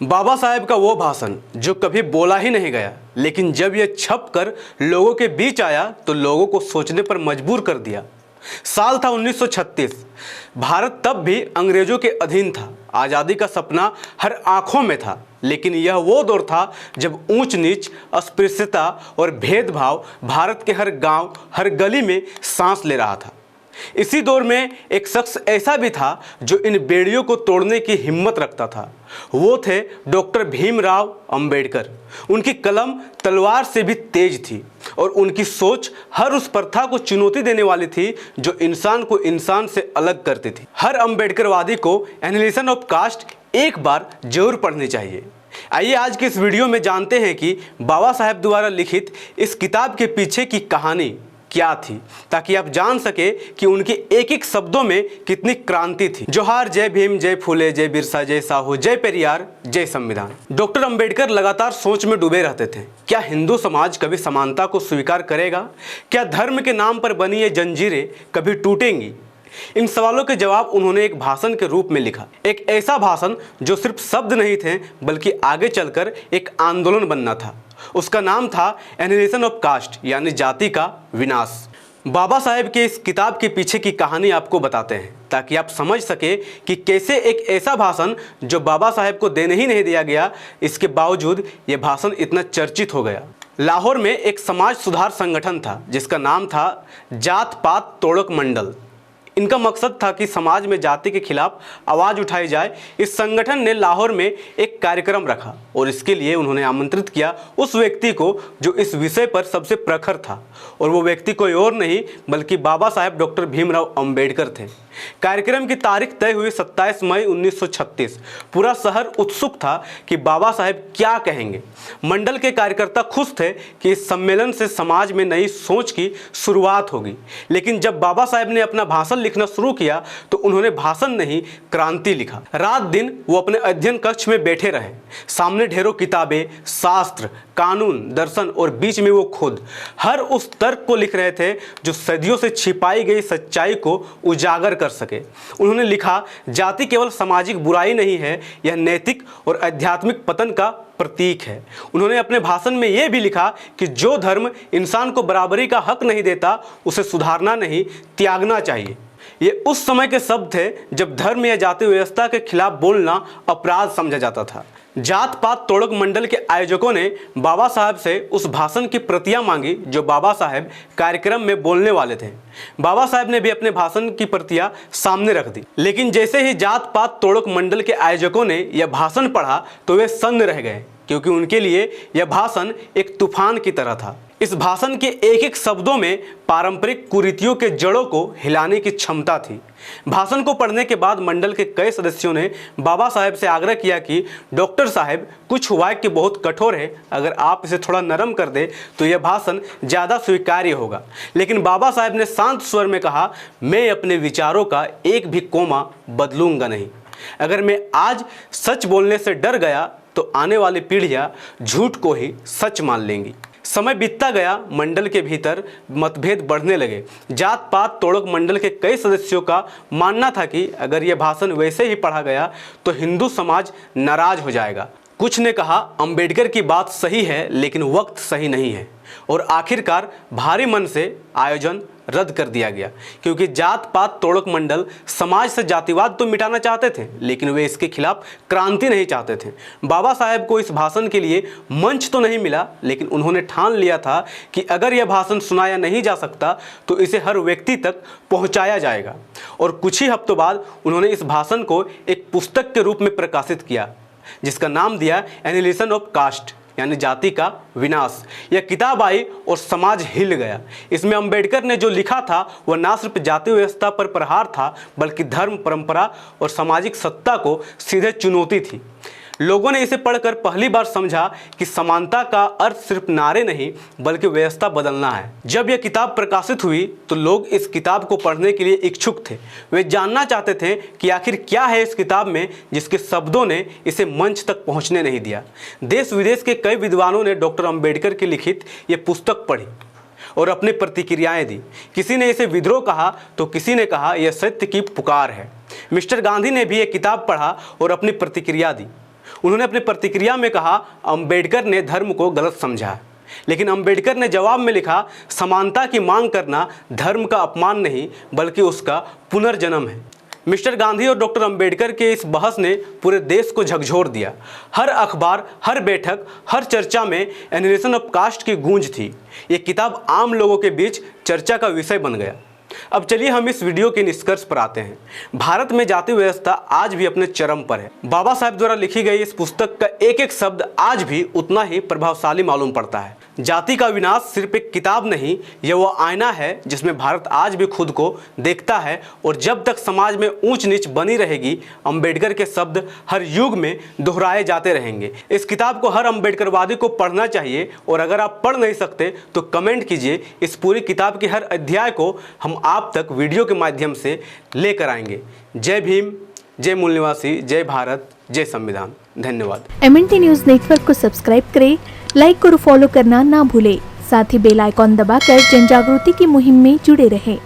बाबा साहेब का वो भाषण जो कभी बोला ही नहीं गया, लेकिन जब यह छप कर लोगों के बीच आया तो लोगों को सोचने पर मजबूर कर दिया। साल था 1936। भारत तब भी अंग्रेजों के अधीन था। आज़ादी का सपना हर आंखों में था, लेकिन यह वो दौर था जब ऊंच नीच, अस्पृश्यता और भेदभाव भारत के हर गांव, हर गली में सांस ले रहा था। इसी दौर में एक शख्स ऐसा भी था जो इन बेड़ियों को तोड़ने की हिम्मत रखता था। वो थे डॉक्टर भीमराव अंबेडकर। उनकी कलम तलवार से भी तेज थी और उनकी सोच हर उस प्रथा को चुनौती देने वाली थी जो इंसान को इंसान से अलग करती थी। हर अंबेडकरवादी को एनालिसिस ऑफ कास्ट एक बार जरूर पढ़नी चाहिए। आइए आज के इस वीडियो में जानते हैं कि बाबा साहेब द्वारा लिखित इस किताब के पीछे की कहानी क्या थी, ताकि आप जान सके कि उनके एक एक शब्दों में कितनी क्रांति थी। जोहार, जय भीम, जय फूले, जय बिरसा, जय साहू, जय पेरियार, जय संविधान। डॉक्टर अंबेडकर लगातार सोच में डूबे रहते थे। क्या हिंदू समाज कभी समानता को स्वीकार करेगा? क्या धर्म के नाम पर बनी ये जंजीरें कभी टूटेंगी? इन सवालों के जवाब उन्होंने एक भाषण के रूप में लिखा। एक ऐसा भाषण जो सिर्फ शब्द नहीं थे, बल्कि आगे चलकर एक आंदोलन बनना था। उसका नाम था एनालिसिस ऑफ कास्ट, यानी जाति का विनाश। बाबा साहेब के इस किताब के पीछे की कहानी आपको बताते हैं, ताकि आप समझ सके कि कैसे एक ऐसा भाषण जो बाबा साहेब को देने ही नहीं दिया गया, इसके बावजूद यह भाषण इतना चर्चित हो गया। लाहौर में एक समाज सुधार संगठन था जिसका नाम था जात पात तोड़क मंडल। इनका मकसद था कि समाज में जाति के खिलाफ आवाज़ उठाई जाए। इस संगठन ने लाहौर में एक कार्यक्रम रखा और इसके लिए उन्होंने आमंत्रित किया उस व्यक्ति को जो इस विषय पर सबसे प्रखर था, और वो व्यक्ति कोई और नहीं बल्कि बाबा साहेब डॉक्टर भीमराव अंबेडकर थे। कार्यक्रम की तारीख तय हुई 27 मई 1936। पूरा शहर उत्सुक था कि बाबा साहेब क्या कहेंगे। मंडल के कार्यकर्ता खुश थे कि इस सम्मेलन से समाज में नई सोच की शुरुआत होगी। लेकिन जब बाबा साहेब ने अपना भाषण लिखना शुरू किया तो उन्होंने भाषण नहीं, क्रांति लिखा। रात दिन वो अपने अध्ययन कक्ष में बैठे रहे। सामने ढेरों किताबें, शास्त्र, कानून, दर्शन और बीच में वो खुद हर उस तर्क को लिख रहे थे जो सदियों से छिपाई गई सच्चाई को उजागर कर सके। उन्होंने लिखा, जाति केवल सामाजिक बुराई नहीं है, यह नैतिक और आध्यात्मिक पतन का प्रतीक है। उन्होंने अपने भाषण में यह भी लिखा कि जो धर्म इंसान को बराबरी का हक नहीं देता उसे सुधारना नहीं, त्यागना चाहिए। ये उस समय के शब्द थे जब धर्म या जाति व्यवस्था के खिलाफ बोलना अपराध समझा जाता था। जात पात तोड़क मंडल के आयोजकों ने बाबा साहब से उस भाषण की प्रतियां मांगी जो बाबा साहब कार्यक्रम में बोलने वाले थे। बाबा साहब ने भी अपने भाषण की प्रतियां सामने रख दी, लेकिन जैसे ही जात पात तोड़क मंडल के आयोजकों ने यह भाषण पढ़ा तो वे सन्न रह गए, क्योंकि उनके लिए यह भाषण एक तूफान की तरह था। इस भाषण के एक एक शब्दों में पारंपरिक कुरीतियों के जड़ों को हिलाने की क्षमता थी। भाषण को पढ़ने के बाद मंडल के कई सदस्यों ने बाबा साहेब से आग्रह किया कि डॉक्टर साहब, कुछ वाक्य बहुत कठोर है, अगर आप इसे थोड़ा नरम कर दे तो यह भाषण ज़्यादा स्वीकार्य होगा। लेकिन बाबा साहेब ने शांत स्वर में कहा, मैं अपने विचारों का एक भी कोमा बदलूंगा नहीं। अगर मैं आज सच बोलने से डर गया तो आने वाली पीढ़ियां झूठ को ही सच मान लेंगी। समय बीतता गया, मंडल के भीतर मतभेद बढ़ने लगे। जात पात तोड़क मंडल के कई सदस्यों का मानना था कि अगर यह भाषण वैसे ही पढ़ा गया तो हिंदू समाज नाराज हो जाएगा। कुछ ने कहा, अंबेडकर की बात सही है लेकिन वक्त सही नहीं है, और आखिरकार भारी मन से आयोजन रद्द कर दिया गया, क्योंकि जात पात तोड़क मंडल समाज से जातिवाद तो मिटाना चाहते थे, लेकिन वे इसके खिलाफ क्रांति नहीं चाहते थे। बाबा साहेब को इस भाषण के लिए मंच तो नहीं मिला, लेकिन उन्होंने ठान लिया था कि अगर यह भाषण सुनाया नहीं जा सकता तो इसे हर व्यक्ति तक पहुंचाया जाएगा। और कुछ ही हफ्तों बाद उन्होंने इस भाषण को एक पुस्तक के रूप में प्रकाशित किया, जिसका नाम दिया एनालिसिस ऑफ कास्ट, यानी जाति का विनाश। यह किताब आई और समाज हिल गया। इसमें अंबेडकर ने जो लिखा था वह न सिर्फ जाति व्यवस्था पर प्रहार था, बल्कि धर्म, परंपरा और सामाजिक सत्ता को सीधे चुनौती थी। लोगों ने इसे पढ़कर पहली बार समझा कि समानता का अर्थ सिर्फ नारे नहीं बल्कि व्यवस्था बदलना है। जब यह किताब प्रकाशित हुई तो लोग इस किताब को पढ़ने के लिए इच्छुक थे। वे जानना चाहते थे कि आखिर क्या है इस किताब में जिसके शब्दों ने इसे मंच तक पहुंचने नहीं दिया। देश विदेश के कई विद्वानों ने डॉक्टर अंबेडकर की लिखित ये पुस्तक पढ़ी और अपनी प्रतिक्रियाएं दी। किसी ने इसे विद्रोह कहा तो किसी ने कहा यह सत्य की पुकार है। मिस्टर गांधी ने भी यह किताब पढ़ा और अपनी प्रतिक्रिया दी। उन्होंने अपनी प्रतिक्रिया में कहा, अंबेडकर ने धर्म को गलत समझा। लेकिन अंबेडकर ने जवाब में लिखा, समानता की मांग करना धर्म का अपमान नहीं बल्कि उसका पुनर्जन्म है। मिस्टर गांधी और डॉक्टर अंबेडकर के इस बहस ने पूरे देश को झकझोर दिया। हर अखबार, हर बैठक, हर चर्चा में एनिहिलेशन ऑफ कास्ट की गूंज थी। ये किताब आम लोगों के बीच चर्चा का विषय बन गया। अब चलिए हम इस वीडियो के निष्कर्ष पर आते हैं। भारत में जाति व्यवस्था आज भी अपने चरम पर है। बाबा साहब द्वारा लिखी गई इस पुस्तक का एक एक शब्द आज भी उतना ही प्रभावशाली मालूम पड़ता है। जाति का विनाश सिर्फ एक किताब नहीं, यह वो आईना है जिसमें भारत आज भी खुद को देखता है। और जब तक समाज में ऊंच नीच बनी रहेगी, अंबेडकर के शब्द हर युग में दोहराए जाते रहेंगे। इस किताब को हर अंबेडकरवादी को पढ़ना चाहिए। और अगर आप पढ़ नहीं सकते तो कमेंट कीजिए। इस पूरी किताब के हर अध्याय को हम आप तक वीडियो के माध्यम से लेकर आएंगे। जय भीम, जय मूल निवासी, जय भारत, जय संविधान। धन्यवाद। MNT न्यूज़ नेटवर्क को सब्सक्राइब करें, लाइक और फॉलो करना ना भूलें। साथ ही बेल आइकॉन दबाकर जन जागृति की मुहिम में जुड़े रहें।